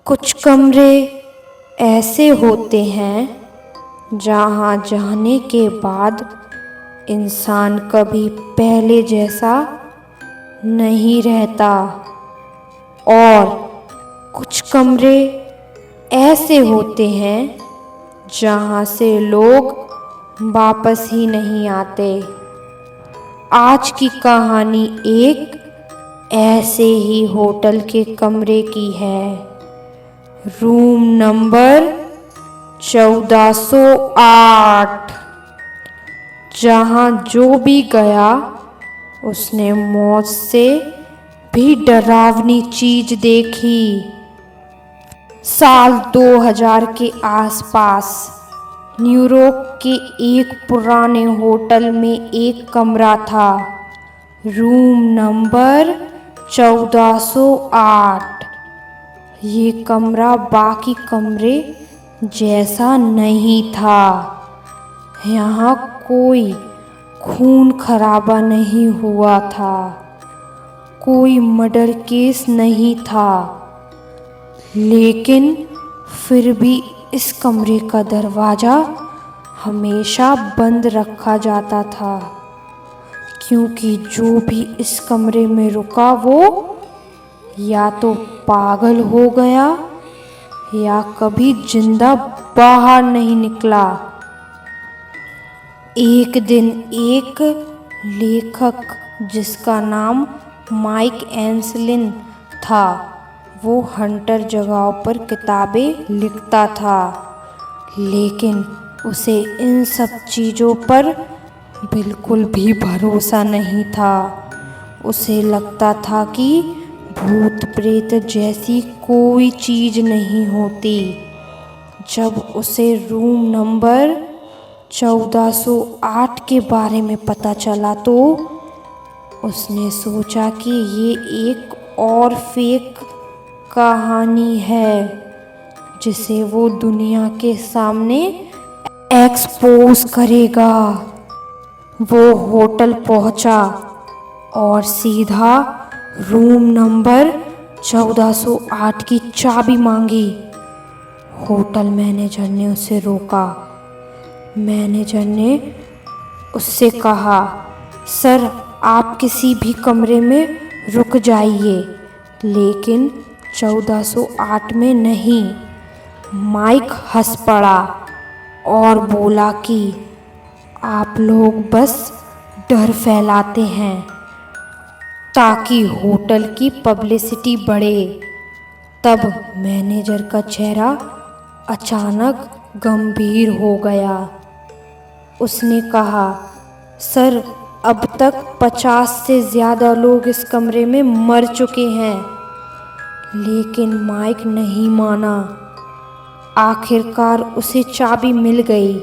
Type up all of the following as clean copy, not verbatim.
कुछ कमरे ऐसे होते हैं जहाँ जाने के बाद इंसान कभी पहले जैसा नहीं रहता, और कुछ कमरे ऐसे होते हैं जहाँ से लोग वापस ही नहीं आते। आज की कहानी एक ऐसे ही होटल के कमरे की है। Room number 1408। जहाँ जो भी गया उसने मौत से भी डरावनी चीज देखी। साल 2000 के आसपास न्यूयॉर्क के एक पुराने होटल में एक कमरा था, रूम नंबर 1408। ये कमरा बाकी कमरे जैसा नहीं था। यहाँ कोई खून खराबा नहीं हुआ था, कोई मर्डर केस नहीं था, लेकिन फिर भी इस कमरे का दरवाज़ा हमेशा बंद रखा जाता था, क्योंकि जो भी इस कमरे में रुका वो या तो पागल हो गया या कभी जिंदा बाहर नहीं निकला। एक दिन एक लेखक जिसका नाम माइक एंसलिन था, वो हंटर जगहों पर किताबें लिखता था, लेकिन उसे इन सब चीज़ों पर बिल्कुल भी भरोसा नहीं था। उसे लगता था कि भूत प्रेत जैसी कोई चीज़ नहीं होती। जब उसे रूम नंबर 1408 के बारे में पता चला तो उसने सोचा कि ये एक और फेक कहानी है जिसे वो दुनिया के सामने एक्सपोज करेगा। वो होटल पहुंचा और सीधा रूम नंबर 1408 की चाबी मांगी। होटल मैनेजर ने उसे रोका। मैनेजर ने उससे कहा, सर आप किसी भी कमरे में रुक जाइए, लेकिन 1408 में नहीं। माइक हंस पड़ा और बोला कि आप लोग बस डर फैलाते हैं ताकि होटल की पब्लिसिटी बढ़े। तब मैनेजर का चेहरा अचानक गंभीर हो गया। उसने कहा, सर अब तक 50 से ज़्यादा लोग इस कमरे में मर चुके हैं। लेकिन माइक नहीं माना। आखिरकार उसे चाबी मिल गई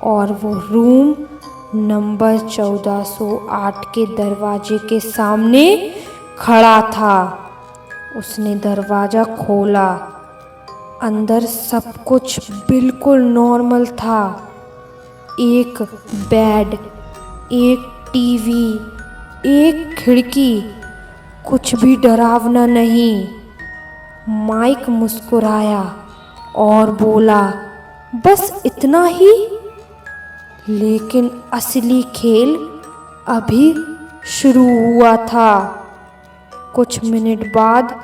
और वो रूम नंबर 1408 के दरवाजे के सामने खड़ा था। उसने दरवाज़ा खोला। अंदर सब कुछ बिल्कुल नॉर्मल था। एक बेड, एक टीवी, एक खिड़की, कुछ भी डरावना नहीं। माइक मुस्कुराया और बोला, बस इतना ही? लेकिन असली खेल अभी शुरू हुआ था। कुछ मिनट बाद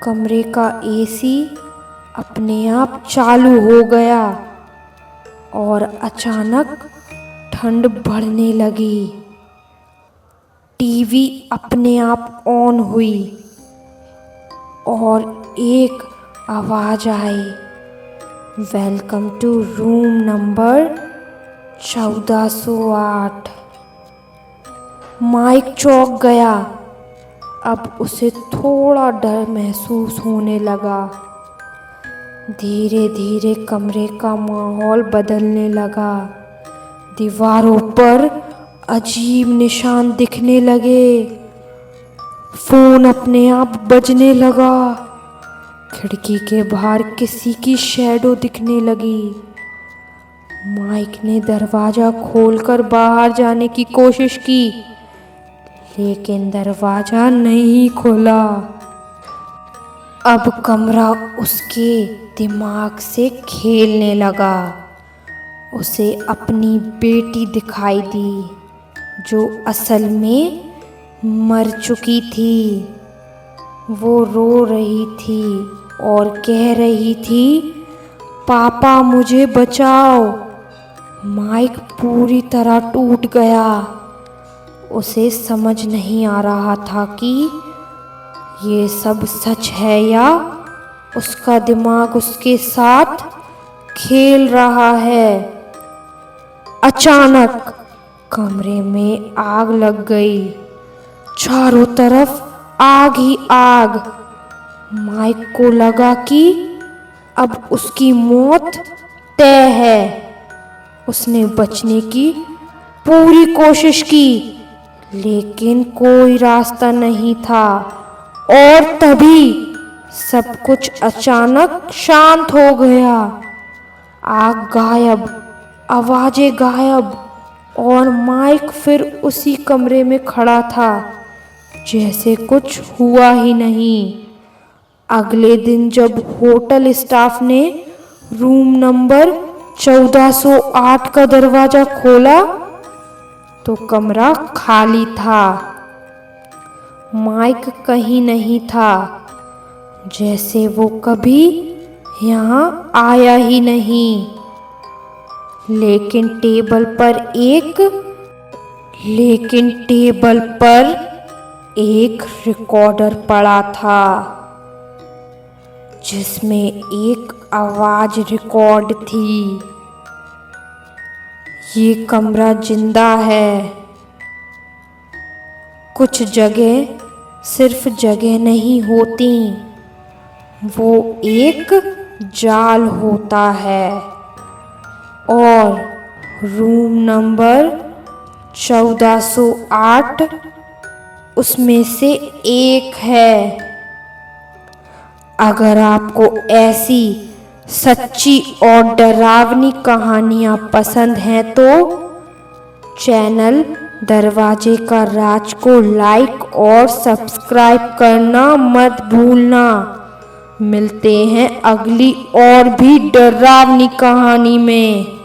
कमरे का एसी अपने आप चालू हो गया और अचानक ठंड बढ़ने लगी। टीवी अपने आप ऑन हुई और एक आवाज़ आई, welcome to room number 1408। Mike चौंक गया। अब उसे थोड़ा डर महसूस होने लगा। धीरे धीरे कमरे का माहौल बदलने लगा। दीवारों पर अजीब निशान दिखने लगे। फोन अपने आप बजने लगा। खिड़की के बाहर किसी की शैडो दिखने लगी। माइक ने दरवाज़ा खोलकर बाहर जाने की कोशिश की, लेकिन दरवाज़ा नहीं खुला। अब कमरा उसके दिमाग से खेलने लगा। उसे अपनी बेटी दिखाई दी, जो असल में मर चुकी थी। वो रो रही थी और कह रही थी, पापा मुझे बचाओ। माइक पूरी तरह टूट गया। उसे समझ नहीं आ रहा था कि ये सब सच है या उसका दिमाग उसके साथ खेल रहा है। अचानक कमरे में आग लग गई। चारों तरफ आग ही आग। माइक को लगा कि अब उसकी मौत तय है। उसने बचने की पूरी कोशिश की, लेकिन कोई रास्ता नहीं था। और तभी सब कुछ अचानक शांत हो गया। आग गायब, आवाजें गायब, और माइक फिर उसी कमरे में खड़ा था, जैसे कुछ हुआ ही नहीं। अगले दिन जब होटल स्टाफ ने रूम नंबर 1408 का दरवाजा खोला तो कमरा खाली था। माइक कहीं नहीं था, जैसे वो कभी यहाँ आया ही नहीं। लेकिन टेबल पर एक रिकॉर्डर पड़ा था, जिसमें एक आवाज रिकॉर्ड थी। ये कमरा जिंदा है। कुछ जगह सिर्फ जगह नहीं होती, वो एक जाल होता है। और रूम नंबर 1408 उसमें से एक है। अगर आपको ऐसी सच्ची और डरावनी कहानियाँ पसंद हैं तो चैनल दरवाजे का राज को लाइक और सब्सक्राइब करना मत भूलना। मिलते हैं अगली और भी डरावनी कहानी में।